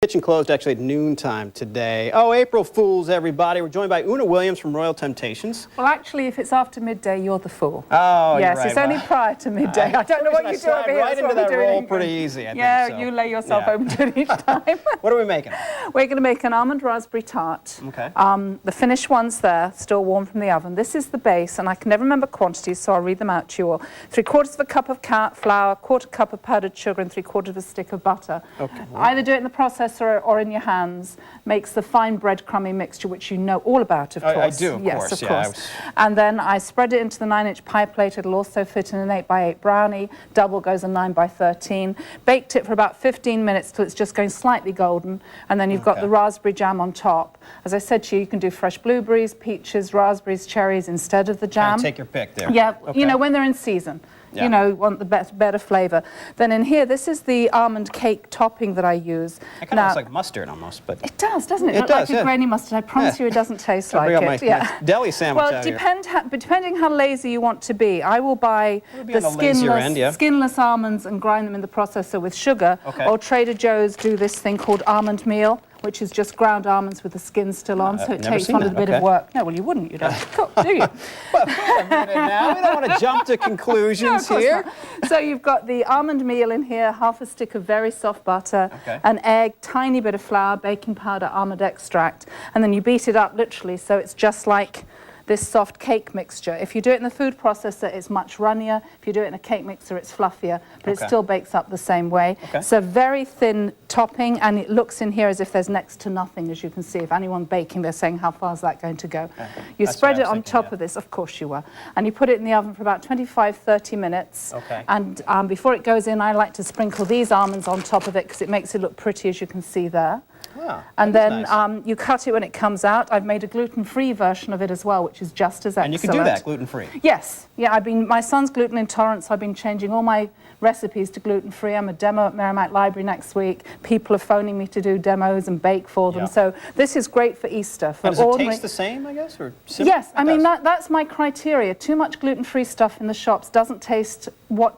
Kitchen closed actually at noontime today. Oh, April Fools, everybody. We're joined by Una Williams from Royal Temptations. Well, actually, if it's after midday, you're the fool. Oh, yes, you're right. it's only prior to midday. I don't know what you do over here. Right into that role pretty easy, I think. So. You lay yourself open to it each time. What are we making? We're going to make an almond raspberry tart. Okay. The finished one's there, still warm from the oven. This is the base, and I can never remember quantities, so I'll read them out to you all. 3/4 cup of flour, 1/4 cup of powdered sugar, and 3/4 stick of butter. Okay. Either do it in the processor or in your hands. Makes the fine breadcrumby mixture, which you know all about, of course. I do, of yes, course. Of course. And then I spread it into the 9-inch pie plate. It'll also fit in an 8x8 brownie. Double goes a 9x13. Baked it for about 15 minutes till it's just going slightly golden. And then you've got the raspberry jam on top. As I said to you, you can do fresh blueberries, peaches, raspberries, cherries instead of the jam. Take your pick there. Yeah, you know, when they're in season. Yeah. You know, want the better flavor. Then in here, this is the almond cake topping that I use. It kind of looks like mustard almost, but it does, doesn't it? It look does, like a grainy mustard. I promise you, it doesn't taste like it. My deli sandwich well, out here. depending how lazy you want to be, I will buy the skinless almonds and grind them in the processor with sugar. Okay. Or Trader Joe's do this thing called almond meal, which is just ground almonds with the skin still on, so it takes on a bit of work. No, well, you wouldn't. You don't cook, do you? Well, wait a minute now. We don't want to jump to conclusions here. So you've got the almond meal in here, half a stick of very soft butter, an egg, tiny bit of flour, baking powder, almond extract, and then you beat it up literally so it's just like this soft cake mixture. If you do it in the food processor, it's much runnier. If you do it in a cake mixer, it's fluffier, but it still bakes up the same way. It's a very thin topping, and it looks in here as if there's next to nothing, as you can see. If anyone baking, they're saying, how far is that going to go? You spread it on top of this, of course you were, and you put it in the oven for about 25-30 minutes. And before it goes in, I like to sprinkle these almonds on top of it because it makes it look pretty, as you can see there. And then you cut it when it comes out. I've made a gluten-free version of it as well, which is just as excellent. And you can do that gluten-free? Yes. Yeah, my son's gluten intolerant, so I've been changing all my recipes to gluten-free. I'm a demo at Merrimack Library next week. People are phoning me to do demos and bake for them. So this is great for Easter. For does it taste the same, I guess, or similar? Yes, I mean, that's my criteria. Too much gluten-free stuff in the shops doesn't taste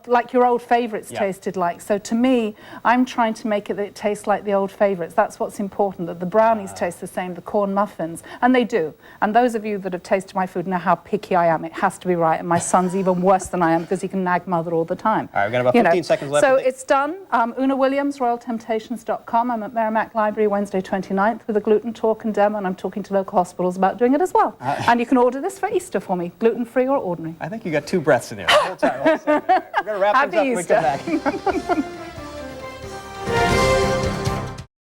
like your old favourites tasted like. So to me, I'm trying to make it that it tastes like the old favourites. That's what's important, that the brownies taste the same, the corn muffins, and they do. And those of you that have tasted my food know how picky I am. It has to be right, and my son's even worse than I am because he can nag mother all the time. All right, we've got about 15 seconds left. So it's done. Una Williams, RoyalTemptations.com. I'm at Merrimack Library Wednesday 29th with a gluten talk and demo, and I'm talking to local hospitals about doing it as well. And you can order this for Easter for me, gluten-free or ordinary. I think you got 2 breaths in there the whole time. We're going to wrap things up when we come back.